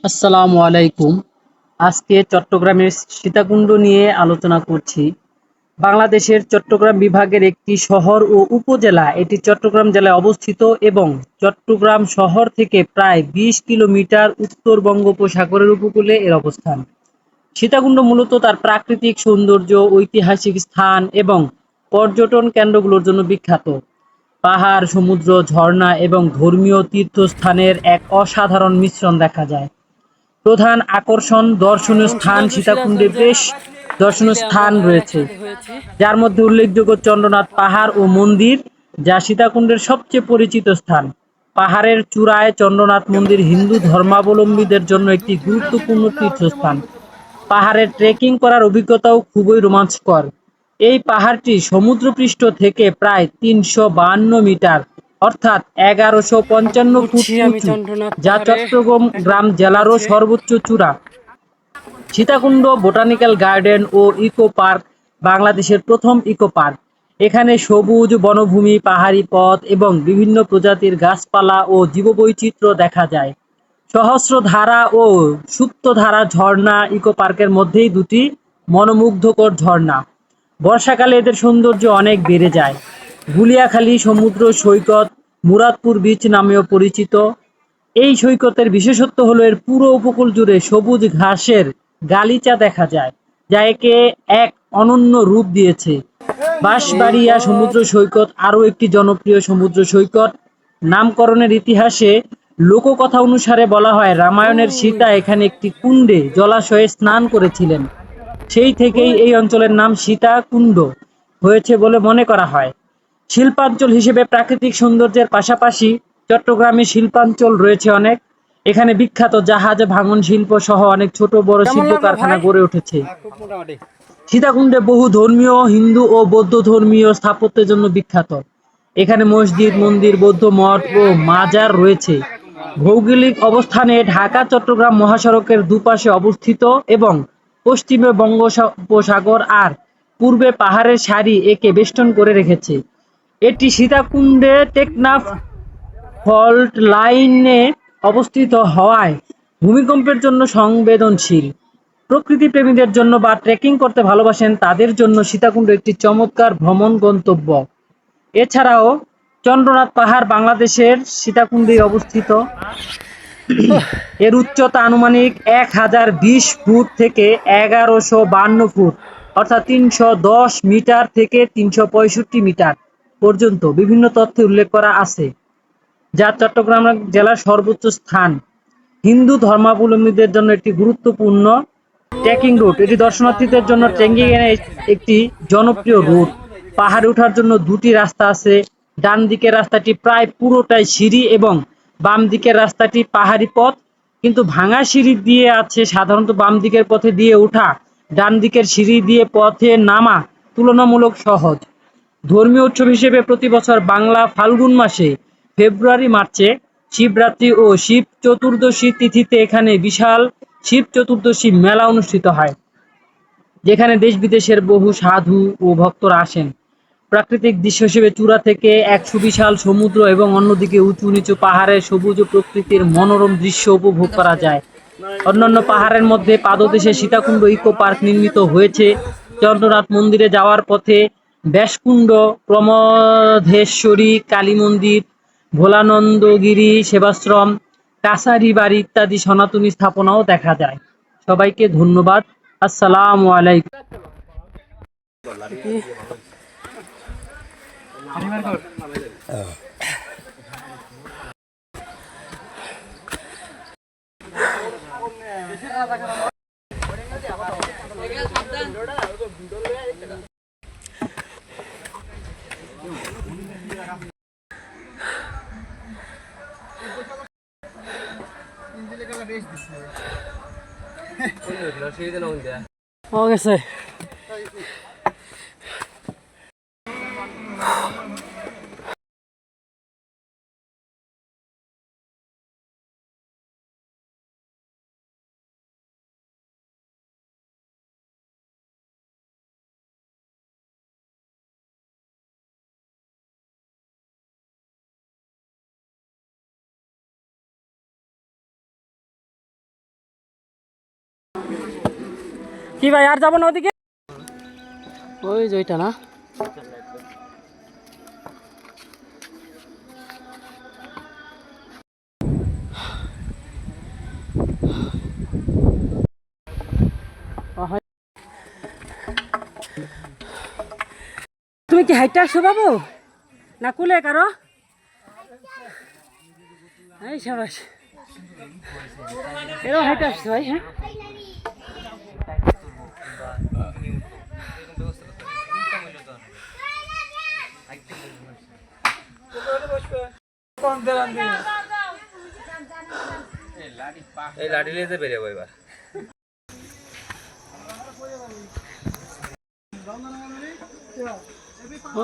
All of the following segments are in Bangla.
আসসালামু আলাইকুম। আজকে চট্টগ্রামের সীতাকুণ্ড নিয়ে আলোচনা করছি। বাংলাদেশের চট্টগ্রাম বিভাগের একটি শহর ও উপজেলা। এটি চট্টগ্রাম জেলায় অবস্থিত এবং চট্টগ্রাম শহর থেকে প্রায় ২০ কিলোমিটার উত্তর বঙ্গোপসাগরের উপকূলে এর অবস্থান। সীতাকুণ্ড মূলত তার প্রাকৃতিক সৌন্দর্য, ঐতিহাসিক স্থান এবং পর্যটন কেন্দ্রগুলোর জন্য বিখ্যাত। পাহাড়, সমুদ্র, ঝর্ণা এবং ধর্মীয় তীর্থস্থানের এক অসাধারণ মিশ্রণ দেখা যায়। প্রধান আকর্ষণ দর্শনীয় এখন স্থান শীতলকুচি সীতাকুণ্ডে রাজগঞ্জের বেশ দর্শনীয় বিলে আমরা স্থান সবাই রয়েছে, একসাথে হয়েছি। যার মধ্যে উল্লেখযোগ্য চন্দ্রনাথ পাহাড় ও মন্দির, যা সীতাকুণ্ডের সবচেয়ে পরিচিত স্থান। পাহাড়ের চূড়ায় চন্দ্রনাথ মন্দির হিন্দু ধর্মাবলম্বীদের জন্য একটি গুরুত্বপূর্ণ তীর্থস্থান। পাহাড়ে ট্রেকিং করার অভিজ্ঞতাও খুবই রোমাঞ্চকর। এই পাহাড়টি সমুদ্রপৃষ্ঠ থেকে প্রায় ৩৫২ মিটার অর্থাৎ ১১৫৫ উঠছি আমি উঁচু, চন্দ্রনাথ যা পাহাড়ে। এখন চট্টগ্রাম জেলারও রয়েছে সর্বোচ্চ চূড়া। সীতাকুণ্ড বোটানিক্যাল গার্ডেন ও ইকো পার্ক বাংলাদেশের প্রথম ইকো পার্ক। এখানে সবুজ বনভূমি, পাহাড়ি পথ এবং বিভিন্ন প্রজাতির গাছপালা ও জীববৈচিত্র্য দেখা যায়। সহস্রধারা ও সুপ্তধারা ঝর্ণা ইকো পার্কের মধ্যেই দুটি মনোমুগ্ধকর ঝর্ণা। বর্ষাকালে এদের সৌন্দর্য অনেক বেড়ে যায়। গুলিয়াখালী সমুদ্র সৈকত মুরাদপুর বিচ নামেও পরিচিত। এই সৈকতের বিশেষত্ব হলো এর পুরো উপকূল জুড়ে সবুজ ঘাসের গালিচা দেখা যায়, যা একে এক অনন্য রূপ দিয়েছে। এই বাঁশবাড়িয়া পথ। সমুদ্র সৈকত আরও একটি জনপ্রিয় সমুদ্র সৈকত। নামকরণের ইতিহাসে লোককথা অনুসারে বলা হয় রামায়ণের ওই সীতা এখানে একটি কুণ্ডে জলাশয়ে স্নান করেছিলেন। সেই থেকেই ওই এই অঞ্চলের নাম সীতাকুণ্ড হয়েছে বলে মনে করা হয়। শিল্পাঞ্চল হিসেবে প্রাকৃতিক সৌন্দর্যের পাশাপাশি চট্টগ্রামে শিল্পাঞ্চল রয়েছে অনেক। এখানে বিখ্যাত জাহাজ ভাঙন শিল্প সহ অনেক ছোট বড় কেমন শিল্প লাগলো কারখানা ভাই? গড়ে উঠেছে। খুব মোটামুটি। সীতাকুণ্ডে বহু ধর্মীয় হিন্দু ও বৌদ্ধ ধর্মীয় স্থাপত্যের জন্য বিখ্যাত। এখানে মসজিদ, মন্দির, বৌদ্ধ মঠ ও মাজার রয়েছে। ভৌগোলিক অবস্থানে ঢাকা চট্টগ্রাম মহাসড়কের দুপাশে অবস্থিত এবং পশ্চিমে বঙ্গোপসাগর আর পূর্বে পাহাড়ের সারি একে বেষ্টন করে রেখেছে। এটি সীতাকুণ্ডে টেকনাফ ফল্ট লাইনে অবস্থিত হওয়ায় ভূমিকম্পের জন্য সংবেদনশীল। প্রকৃতিপ্রেমীদের জন্য বা ট্রেকিং করতে ভালোবাসেন তাদের জন্য সীতাকুণ্ড একটি চমৎকার ভ্রমণ গন্তব্য। এছাড়াও চন্দ্রনাথ পাহাড় বাংলাদেশের সীতাকুণ্ডে অবস্থিত। এর উচ্চতা আনুমানিক ১০২০ ফুট থেকে ১১৫২ ফুট অর্থাৎ ৩১০ মিটার থেকে ৩৬৫ মিটার পর্যন্ত বিভিন্ন তথ্যে উল্লেখ করা আছে, যা চট্টগ্রাম জেলার সর্বোচ্চ স্থান। হিন্দু ধর্মাবলম্বীদের জন্য একটি গুরুত্বপূর্ণ ট্রেকিং রুট। এটি দর্শনার্থীদের জন্য ট্রেকিং এর একটি জনপ্রিয় রুট। পাহাড়ে ওঠার জন্য দুটি রাস্তা আছে। ডান দিকের রাস্তাটি প্রায় পুরোটাই সিঁড়ি এবং বাম দিকের রাস্তাটি পাহাড়ি পথ, কিন্তু ভাঙা সিঁড়ি দিয়ে আছে। সাধারণত বাম দিকের পথে দিয়ে ওঠা, ডান দিকের সিঁড়ি দিয়ে পথে নামা তুলনামূলক সহজ। ধর্মীয় উৎসব হিসেবে প্রতি বছর বাংলা ফাল্গুন মাসে ফেব্রুয়ারি-মার্চে শিবরাত্রি ও শিব চতুর্দশী তিথিতে এখানে বিশাল শিব চতুর্দশী মেলা অনুষ্ঠিত হয়, যেখানে দেশ বিদেশের বহু সাধু ও ভক্তরা আসেন। প্রাকৃতিক দৃশ্য হিসেবে চূড়া থেকে এক সুবিশাল সমুদ্র এবং অন্যদিকে উঁচু নিচু পাহাড়ের সবুজ ও প্রকৃতির মনোরম দৃশ্য উপভোগ করা যায়। অন্যান্য পাহাড়ের মধ্যে পাদদেশে সীতাকুণ্ড ইকো পার্ক নির্মিত হয়েছে। চন্দ্রনাথ মন্দিরে যাওয়ার পথে ব্যাসকুণ্ড, প্রমথেশ্বরী কালী মন্দির, ভোলানন্দগিরি সেবাশ্রম, কাছারি বাড়ি ইত্যাদি সনাতনী স্থাপনাও দেখা যায়। সবাইকে ধন্যবাদ। আসসালামু আলাইকুম। ও গেছে। কি ভাই আর যাবো না ওদিকে? ওই যে ওইটা না? তুমি কি হাইটে আসছো বাবু, না কুলে কারো? এই সাবাস, এরও হাইটে আসছো ভাই। হ্যাঁ এই লাঠি লিয়ে বেরিয়ে এবার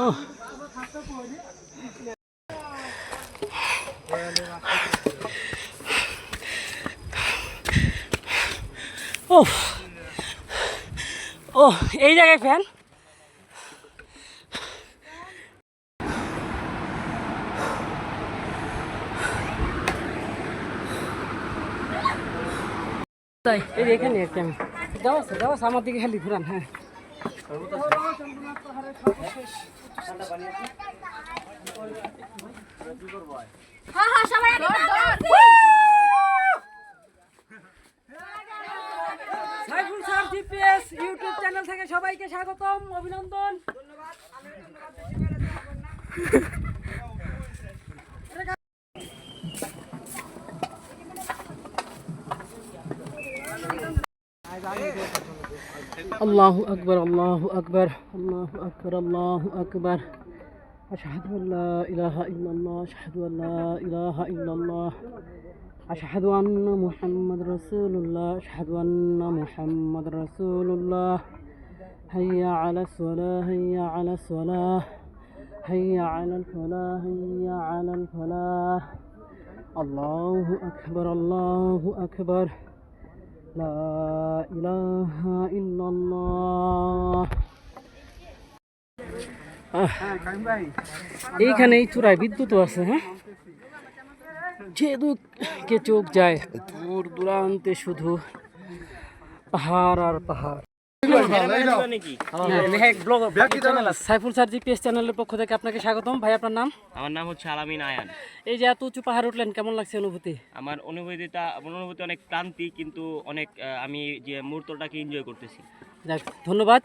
ও ও ও এই জায়গায় ফ্যান। তাই এই যে এখানে আর কি আমি যাও আমার দিকে খালি ঘুরান। হ্যাঁ Saiful sir GPS YouTube channel থেকে সবাইকে স্বাগতম, অভিনন্দন। আল্লাহু আকবার, আল্লাহু আকবার, আল্লাহু আকবার, আল্লাহু আকবার। আশহাদু আল্লা ইলাহা ইল্লাল্লাহ, আশহাদু আল্লা ইলাহা ইল্লাল্লাহ, আশহাদু আন্না মুহাম্মাদুর রাসূলুল্লাহ, আশহাদু আন্না মুহাম্মাদুর রাসূলুল্লাহ। হাইয়া আলাস সালাহ, হাইয়া আলাস সালাহ, হাইয়া আলাল ফালাহ, হাইয়া আলাল ফালাহ। আল্লাহু আকবার, আল্লাহু আকবার, লা ইলাহা ইল্লাল্লাহ। এইখানে এই চূড়ায় বিদ্যুৎ আছে। হ্যাঁ যেদিকে চোখ যায় দূর দূরান্তে শুধু পাহাড় আর পাহাড়। সাইফুল স্যার জিপিএস চ্যানেলের পক্ষ থেকে আপনাকে স্বাগতম। ভাই আপনার নাম? আমার নাম হচ্ছে আলামিন আয়ান। এই যে এত উঁচু পাহাড় উঠলেন, কেমন লাগছে অনুভূতি? আমার অনুভূতি অনেক ক্লান্তি, কিন্তু অনেক আমি যে মুহূর্তটাকে এনজয় করতেছি। যাক ধন্যবাদ।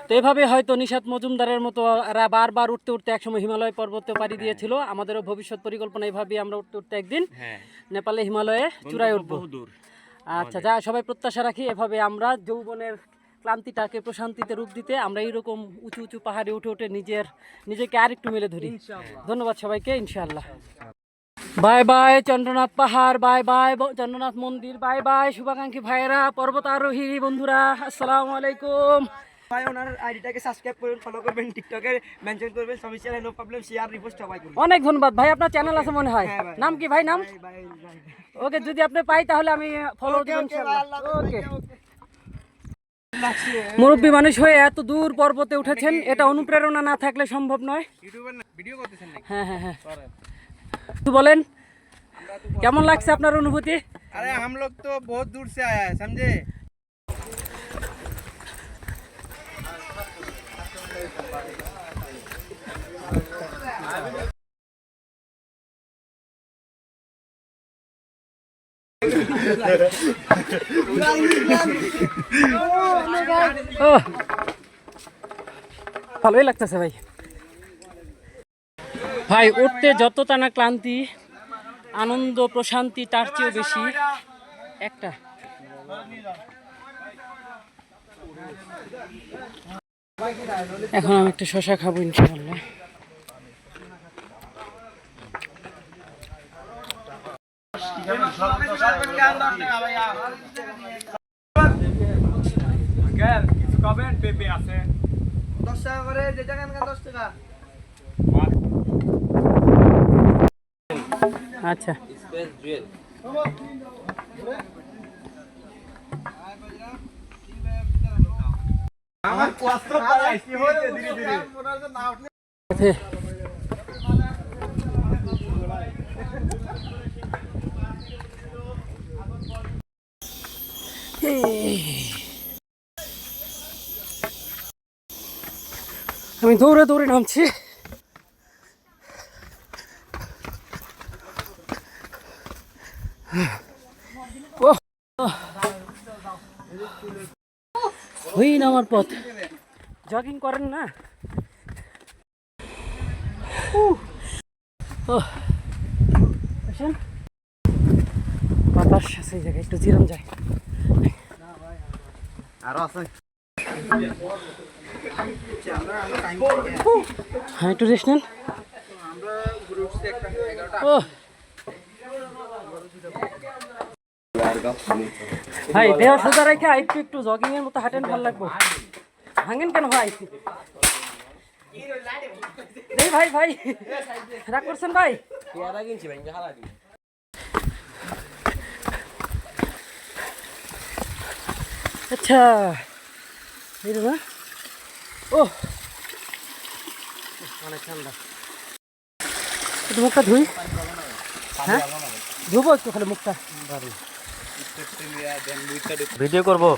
তো এভাবে হয়তো নিশাত মজুমদারের মতো এরা বারবার উঠতে উঠতে একসময় হিমালয় পর্বতে পাড়ি দিয়েছিল। আমাদেরও ভবিষ্যৎ পরিকল্পনা এইভাবেই আমরা উঠতে উঠতে একদিন নেপালে হিমালয়ে চূড়ায় উঠবো। আচ্ছা, যা সবাই প্রত্যাশা রাখি এভাবে আমরা যৌবনের ক্লান্তিটাকে প্রশান্তিতে রূপ দিতে আমরা এইরকম উঁচু উঁচু পাহাড়ে উঠে উঠে নিজেকে আরেকটু মেলে ধরি। ধন্যবাদ সবাইকে, ইনশাআল্লাহ। বাই বাই চন্দ্রনাথ পাহাড়, বাই বাই চন্দ্রনাথ মন্দির, বাই বাই শুভাকাঙ্ক্ষী ভাইয়েরা, পর্বতারোহী বন্ধুরা, আসসালামু আলাইকুম। ভাই ওনার আইডিটাকে সাবস্ক্রাইব করবেন, ফলো করবেন, টিকটকে মেনশন করবেন, সমস্যা নো প্রবলেম, শেয়ার রিপোস্ট সবাই করবেন। অনেক ধন্যবাদ ভাই, আপনার চ্যানেল আছে মনে হয়? হ্যাঁ ভাই। নাম কি ভাই? নাম? ভাই ওকে, যদি আপনি পাই তাহলে আমি ফলো দেব ইনশাআল্লাহ। ওকে। মুরব্বী মানুষ হয়ে এত দূর পর্বতে উঠেছেন, এটা অনুপ্রেরণা না থাকলে সম্ভব নয়। ইউটিউবার ভিডিও করতেছেন নাকি? হ্যাঁ হ্যাঁ হ্যাঁ, তো বলেন কেমন লাগছে আপনার অনুভূতি? अरे हम लोग तो बहुत दूर से आया है, समझे? ভালোই লাগতেছে ভাই। ভাই উঠতে যতটা না ক্লান্তি, আনন্দ প্রশান্তি তার চেয়েও বেশি একটা। এখন আমি একটা শশা খাবো ইনশাআল্লাহ। আচ্ছা আমি দৌড়ে দৌড়ে নামছি। ওই নামার পথ, জগিং করেন না? আসেন, বাতাস আছে এই জায়গায়, একটু জিরাম যায়। হ্যাঁ, একটু রেস্ট নেন। ও ভাই, দেহ সোজা রেখে একটু একটু জগিং এর মতো হাঁটেন, ভালো লাগবে। ভাঙেন কেন ভাই? এই ভাই ভাই রাগ করছেন ভাই? আচ্ছা, এই না, ও অনেক ঠান্ডা। একটু মুখটা ধুই। হ্যাঁ, ধুবো একটু খালি মুখটা। ভিডিও করবো?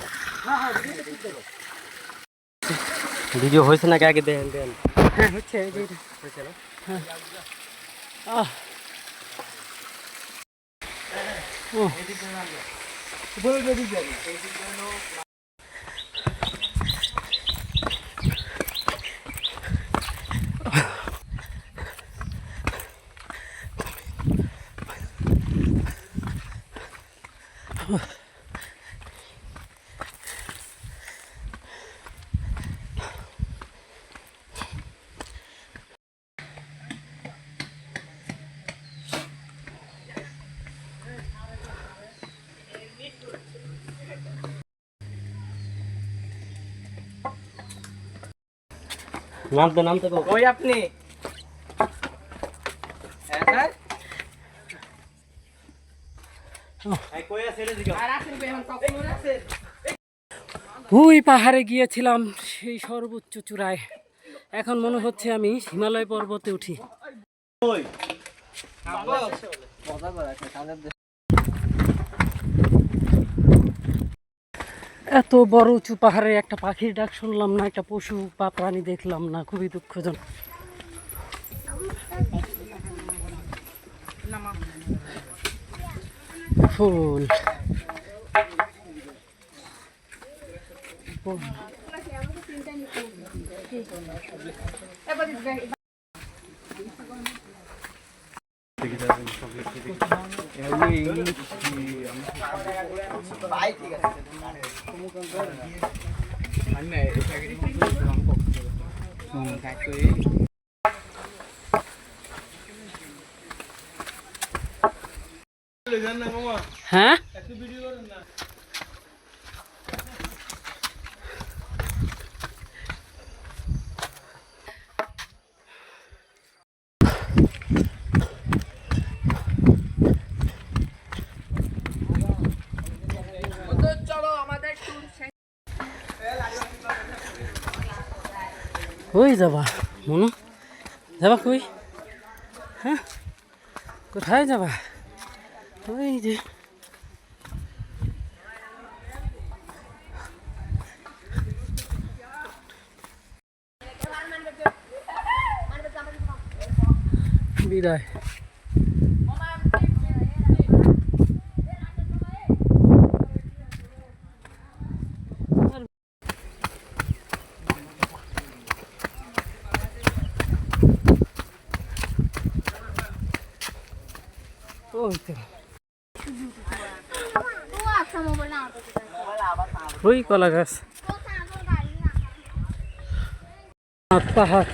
ভিডিও হয়েছে নাকি আগে দেন দেন? হ্যাঁ হচ্ছে, এই যে এটা। হ্যাঁ। ও নামতে নামতে ওই আপনি ওই পাহাড়ে গিয়েছিলাম, সেই সর্বোচ্চ চূড়ায়। এখন মনে হচ্ছে আমি হিমালয় পর্বতে উঠি। এত বড় উঁচু পাহাড়ে একটা পাখির ডাক শুনলাম না, একটা পশু বা প্রাণী দেখলাম না, খুবই দুঃখজনক। ফুল হ্যাঁ, কই যাবা মনু? যাবা কই? হ্যাঁ, কোথায় যাবা? ওই যে বিদায়। ওই তো ওই কলা গাছ, পাহাড়।